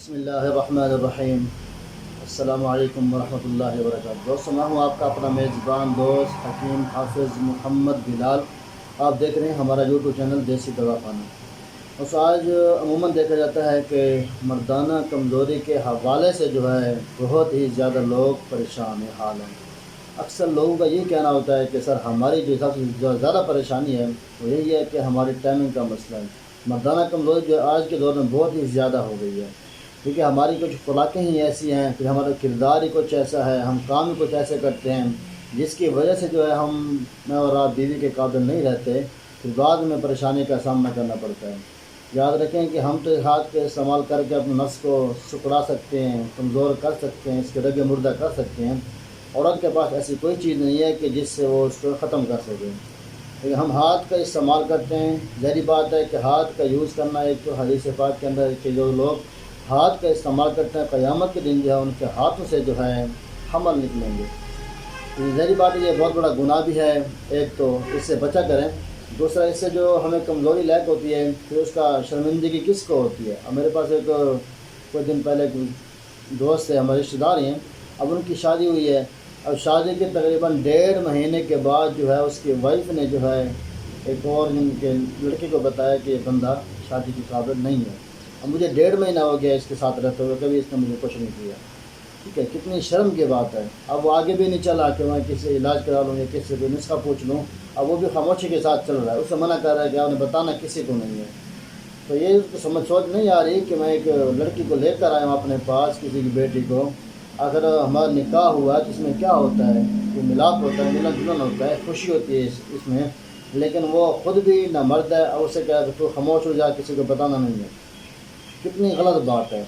بسم اللہ الرحمن الرحیم۔ السلام علیکم ورحمۃ اللہ وبرکاتہ۔ دوستوں، میں ہوں آپ کا اپنا میزبان دوست حکیم حافظ محمد بلال۔ آپ دیکھ رہے ہیں ہمارا یوٹیوب چینل دیسی دوا خانہ۔ بس آج عموماً دیکھا جاتا ہے کہ مردانہ کمزوری کے حوالے سے جو ہے بہت ہی زیادہ لوگ پریشان حال ہیں۔ اکثر لوگوں کا یہ کہنا ہوتا ہے کہ سر ہماری جو سب سے زیادہ پریشانی ہے وہ یہی ہے کہ ہماری ٹائمنگ کا مسئلہ ہے۔ مردانہ کمزوری جو آج کے دور میں بہت ہی زیادہ ہو گئی ہے، کیونکہ ہماری کچھ خوراکیں ہی ایسی ہیں، پھر ہمارا کردار ہی کچھ ایسا ہے، ہم کام ہی کچھ ایسے کرتے ہیں جس کی وجہ سے جو ہے میں اور آپ بیوی کے قابل نہیں رہتے، پھر بعد میں پریشانی کا سامنا کرنا پڑتا ہے۔ یاد رکھیں کہ ہم تو ہاتھ کے استعمال کر کے اپنے نفس کو سکڑا سکتے ہیں، کمزور کر سکتے ہیں، اس کے رگ مردہ کر سکتے ہیں۔ عورت کے پاس ایسی کوئی چیز نہیں ہے کہ جس سے وہ اس کو ختم کر سکے، لیکن ہم ہاتھ کا استعمال کرتے ہیں۔ ظاہری بات ہے کہ ہاتھ کا یوز کرنا، ایک تو حدیث پاک کے اندر کہ جو لوگ ہاتھ کا استعمال کرتے ہیں قیامت کے دن جو ہے ان کے ہاتھوں سے جو ہے حمل نکلیں گے۔ ظاہری بات ہے یہ بہت بڑا گناہ بھی ہے، ایک تو اس سے بچا کریں، دوسرا اس سے جو ہمیں کمزوری لاحق ہوتی ہے پھر اس کا شرمندگی کس کو ہوتی ہے۔ اب میرے پاس ایک کچھ دن پہلے دوست ہے، ہمارے رشتہ دار ہیں، اب ان کی شادی ہوئی ہے۔ اب شادی کے تقریباً 1.5 مہینے کے بعد جو ہے اس کی وائف نے جو ہے ایک اور ان کے لڑکے کو بتایا کہ یہ بندہ شادی کی قابل نہیں ہے۔ اب مجھے 1.5 مہینہ ہو گیا اس کے ساتھ رہتے ہوئے، کبھی اس نے مجھے کچھ نہیں کیا۔ ٹھیک ہے، کتنی شرم کی بات ہے۔ اب وہ آگے بھی نہیں چلا کہ میں کسی سے علاج کرا لوں یا کسی سے کوئی نسخہ پوچھ لوں، اب وہ بھی خاموشی کے ساتھ چل رہا ہے، اسے منع کر رہا ہے کہ آپ نے بتانا کسی کو نہیں ہے۔ تو یہ سوچ نہیں آ رہی کہ میں ایک لڑکی کو لے کر آیا ہوں اپنے پاس، کسی کی بیٹی کو، اگر ہمارا نکاح ہوا ہے تو اس میں کیا ہوتا ہے، وہ ملاپ ہوتا ہے، ملن جلن ہوتا ہے، خوشی ہوتی ہے اس میں، لیکن وہ خود بھی نہ مرد ہے اور اسے کہا کہ تو خاموش ہو جا، کسی کو بتانا نہیں ہے۔ کتنی غلط بات ہے۔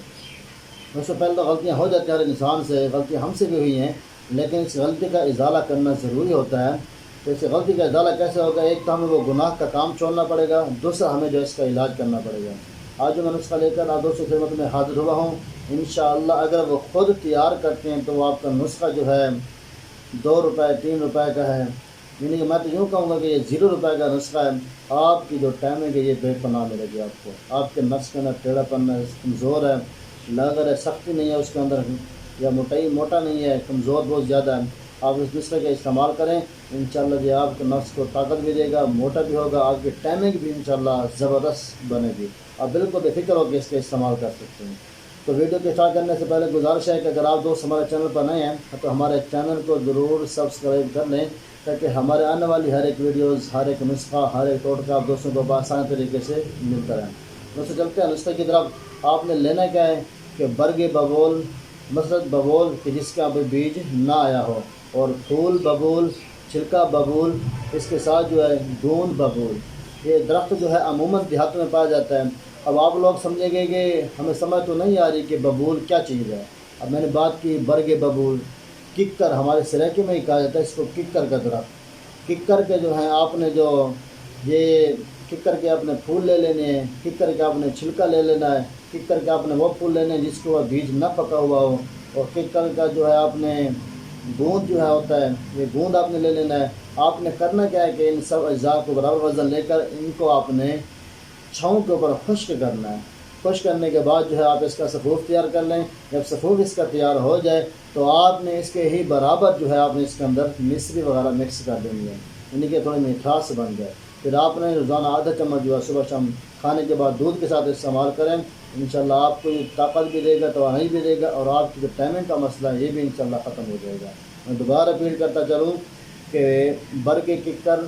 اس سے پہلے تو غلطیاں ہو جاتی ہیں ہر انسان سے، غلطیاں ہم سے بھی ہوئی ہیں، لیکن اس غلطی کا ازالہ کرنا ضروری ہوتا ہے۔ تو اس غلطی کا ازالہ کیسے ہوگا؟ ایک تو ہمیں وہ گناہ کا کام چھوڑنا پڑے گا، دوسرا ہمیں جو اس کا علاج کرنا پڑے گا۔ آج جو میں نسخہ لے کر آپ دوستوں کی خدمت میں حاضر ہوا ہوں، انشاءاللہ اگر وہ خود تیار کرتے ہیں تو وہ آپ کا نسخہ جو ہے 2 روپے 3 روپے کا ہے، یعنی کہ میں تو یوں کہوں گا کہ یہ 0 روپے کا نسخہ ہے۔ آپ کی جو ٹائمنگ ہے یہ بے پناہ ملے گی آپ کو۔ آپ کے نفس کے اندر ٹیڑھا پن ہے، کمزور ہے، لاغر ہے، سختی نہیں ہے اس کے اندر، یا موٹا نہیں ہے، کمزور بہت زیادہ ہے، آپ اس نسخے کا استعمال کریں، انشاءاللہ یہ آپ کے نفس کو طاقت بھی دے گا، موٹا بھی ہوگا، آپ کی ٹائمنگ بھی انشاءاللہ زبردست بنے گی۔ آپ بالکل بے فکر ہو کے اس کا استعمال کر سکتے ہیں۔ تو ویڈیو کے اسٹارٹ کرنے سے پہلے گزارش ہے کہ اگر آپ دوست ہمارے چینل پر نئے ہیں تو ہمارے چینل کو ضرور سبسکرائب کر لیں، تاکہ ہمارے آنے والی ہر ایک ویڈیوز، ہر ایک نسخہ، ہر ایک ٹوٹکا آپ دوستوں کو بآسان طریقے سے ملتا رہے۔ دوستوں چلتے ہیں نسخے کی طرف۔ آپ نے لینا کیا ہے کہ برگ ببول، مسرت ببول کہ جس کا ابھی بیج نہ آیا ہو، اور پھول ببول، چھلکا ببول، اس کے ساتھ جو ہے گوند ببول۔ یہ درخت جو ہے عموماً دیہاتوں میں پایا جاتا ہے۔ اب آپ لوگ سمجھیں گے کہ ہمیں سمجھ تو نہیں آ رہی کہ ببول کیا چیز ہے۔ اب میں نے بات کی برگ ببول، ککر ہمارے سریکے میں ہی کہا جاتا ہے اس کو، ککر کا درخت۔ ککر کے جو ہیں آپ نے جو یہ ککر کے اپنے پھول لے لینے ہیں، ککر کے آپ نے چھلکا لے لینا ہے، ککر کے آپ نے وہ پھول لینے ہیں جس کو بیج نہ پکا ہوا ہو، اور ککر کا جو ہے آپ نے گوند جو ہے ہوتا ہے، یہ گوند آپ نے لے لینا ہے۔ آپ نے کرنا کیا ہے کہ ان سب اجزاء کو برابر وزن لے کر ان کو آپ نے چھاؤں کے اوپر خشک کرنا ہے۔ خشک کرنے کے بعد جو ہے آپ اس کا سفوف تیار کر لیں۔ جب سفوف اس کا تیار ہو جائے تو آپ نے اس کے ہی برابر جو ہے آپ نے اس کے اندر مصری وغیرہ مکس کر دینی ہے، یعنی کہ تھوڑی مٹھاس بن جائے۔ پھر آپ نے روزانہ آدھا چمچ جو ہے صبح شام کھانے کے بعد دودھ کے ساتھ استعمال کریں، انشاءاللہ آپ کو یہ طاقت بھی دے گا، توانائی بھی دے گا، اور آپ کی جو ٹائمنگ کا مسئلہ ہے یہ بھی انشاءاللہ ختم ہو جائے گا۔ میں دوبارہ اپیل کرتا چلوں کہ برگ ککر،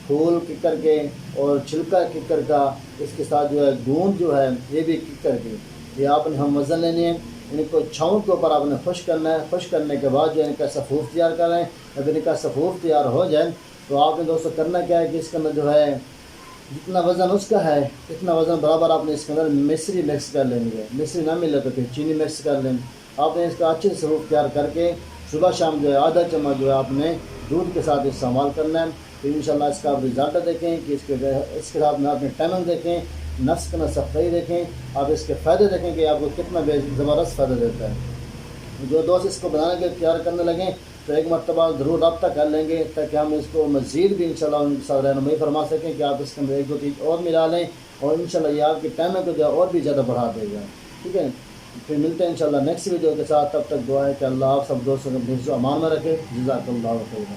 پھول ککر کے، اور چھلکا ککر کا، اس کے ساتھ جو ہے گوند جو ہے یہ بھی ککر کی، یہ آپ نے ہم وزن لینے ہیں۔ ان کو چھاؤں کے اوپر آپ نے خشک کرنا ہے۔ خشک کرنے کے بعد جو ہے ان کا سفوف تیار کریں۔ جب ان کا سفوف تیار ہو جائے تو آپ نے دوستوں کرنا کیا ہے کہ اس کے اندر جو ہے جتنا وزن اس کا ہے اتنا وزن برابر آپ نے اس کے اندر مصری مکس کر لینی ہے۔ مصری نہ ملے تو پھر چینی مکس کر لیں۔ آپ نے اس کا اچھے سے سفوف تیار کر کے صبح شام جو ہے آدھا چمچ جو ہے آپ نے دودھ کے ساتھ استعمال کرنا ہے۔ تو انشاءاللہ اس کا آپ رزلٹ دیکھیں کہ اس کے ساتھ میں آپ نے ٹائمنگ دیکھیں، نفس کے صفائی دیکھیں، آپ اس کے فائدے دیکھیں کہ آپ کو کتنا زبردست فائدہ دیتا ہے۔ جو دوست اس کو بنانے کے تیار کرنے لگیں تو ایک مرتبہ ضرور رابطہ کر لیں گے، تاکہ ہم اس کو مزید بھی انشاءاللہ ان کے ساتھ رہنمائی فرما سکیں کہ آپ اس کے اندر 1 2 چیز اور ملا لیں، اور انشاءاللہ یہ آپ کی ٹائمنگ کو جو ہے اور بھی زیادہ بڑھا دے گا۔ ٹھیک ہے، پھر ملتے ہیں انشاءاللہ نیکسٹ ویڈیو کے ساتھ. تب تک دعا ہے کہ اللہ آپ سب دوستوں کو اپنے حفظ و امان میں رکھے. جزاک اللہ خیرا.